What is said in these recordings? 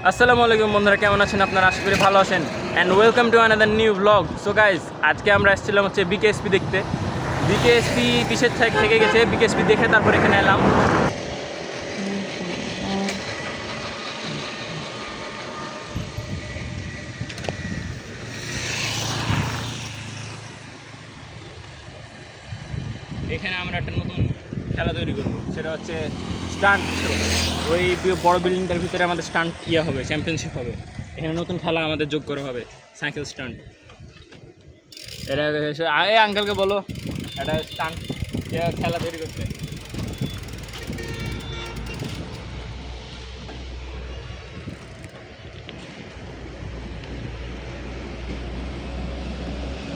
আসসালামু আলাইকুম বন্ধুরা, কেমন আছেন আপনারা? আশা করি ভালো আছেন and welcome to another new blog. So guys, আজকে আমরা এসেছিলাম হচ্ছে বিকেএসপি দেখতে। বিকেএসপি পিছের থেকে গেছে, বিকেএসপি দেখে তারপর এখানে এলাম। এখানে আমরা একটা নতুন খেলা তৈরি করবো, সেটা হচ্ছে স্টান্ট। ওই বড় বিল্ডিংটার ভিতরে আমাদের স্টান্ট হবে, চ্যাম্পিয়নশিপ হবে। এখানে নতুন খেলা আমাদের যোগ করা হবে, সাইকেল স্টান্ট। এটা এই আঙ্কেলকে বলো একটা স্টান্ট খেলা তৈরি করতে।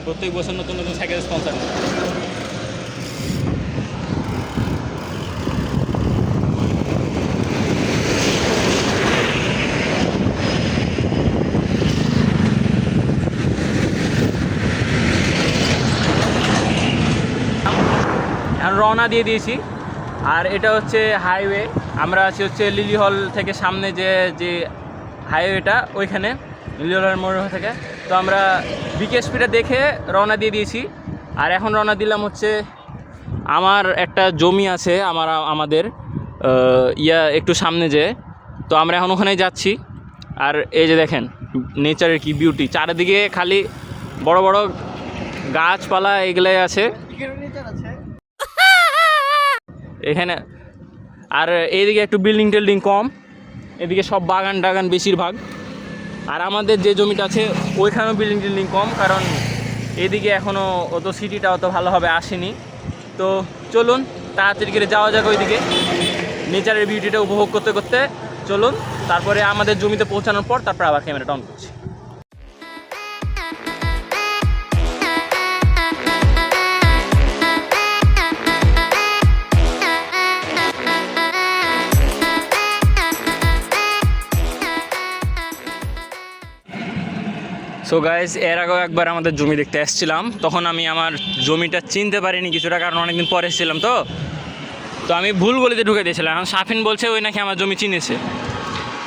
প্রত্যেক বছর নতুন নতুন সাইকেল স্পন্সর। রওনা দিয়ে দিয়েছি, আর এটা হচ্ছে হাইওয়ে। আমরা আছি হচ্ছে লিলি হল থেকে সামনে যে হাইওয়েটা, ওইখানে লিলি হলের মোড় থেকে। তো আমরা বিকেএসপিটা দেখে রওনা দিয়ে দিয়েছি। আর এখন রওনা দিলাম হচ্ছে, আমার একটা জমি আছে আমাদের একটু সামনে যে, তো আমরা এখন ওখানেই যাচ্ছি। আর এই যে দেখেন নেচারের কি বিউটি, চারিদিকে খালি বড় বড় গাছপালা এগুলাই আছে এখানে। আর এইদিকে একটু বিল্ডিং টিল্ডিং কম, এদিকে সব বাগান টাগান বেশিরভাগ। আর আমাদের যে জমিটা আছে ওইখানেও বিল্ডিং টিল্ডিং কম, কারণ এদিকে এখনও অত সিটিটা অত ভালোভাবে আসেনি। তো চলুন তাড়াতাড়ি করে যাওয়া যাক ওইদিকে, নেচারের বিউটিটা উপভোগ করতে করতে। চলুন, তারপরে আমাদের জমিতে পৌঁছানোর পর তারপর আবার ক্যামেরাটা অন করছি। সো গাইজ, এর আগেও একবার আমাদের জমি দেখতে এসেছিলাম, তখন আমি আমার জমিটা চিনতে পারিনি কিছুটা, কারণ অনেকদিন পরে এসেছিলাম। তো আমি ভুল গলিতে ঢুকে দিয়েছিলাম। এখন সাফিন বলছে ওই নাকি আমার জমি চিনেছে।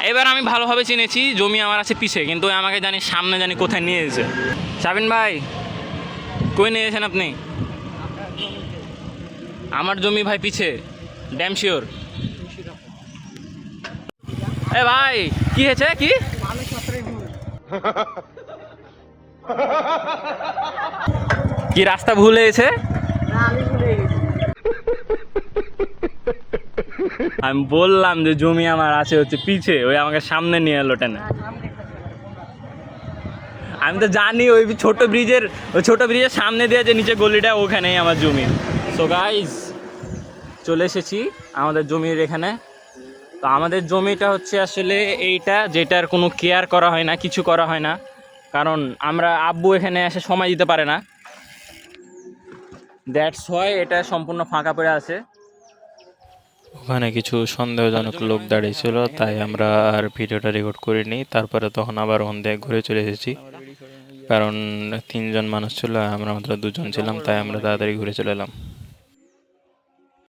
এবার আমি ভালোভাবে চিনেছি, জমি আমার আছে পিছে, কিন্তু আমাকে জানি সামনে জানি কোথায় নিয়ে এসেছে। সাফিন ভাই, কই নিয়ে এসেছেন আপনি? আমার জমি ভাই পিছে, ড্যাম শিওর। এ ভাই, কি হয়েছে? কি কি রাস্তা ভুল হয়েছে? আমি বললাম যে জমি আমার আছে হচ্ছে পিছে, ওই আমাকে সামনে নিয়ে এলো টেনে। আমি তো জানি ওই ছোট ব্রিজের সামনে দিয়ে যে নিচে গলিটা, ওখানেই আমার জমি। সো গাইজ, চলে এসেছি আমাদের জমির এখানে। তো আমাদের জমিটা হচ্ছে আসলে এইটা, যেটার কোনো কেয়ার করা হয় না, কিছু করা হয় না, কারণ আব্বু এখানে এসে সময় দিতে পারে না। দ্যাটস হোয়াই এটা সম্পূর্ণ ফাঁকা পড়ে আছে। ওখানে কিছু সন্দেহজনক লোক দাঁড়িয়েছিল, তাই আমরা আর ভিডিওটা রেকর্ড করিনি। তারপরে তখন আবার ওখান থেকে ঘুরে চলে এসেছি, কারণ 3 জন মানুষ ছিল, আমরা মাত্র 2 জন ছিলাম, তাই আমরা তাড়াতাড়ি ঘুরে চলে এলাম।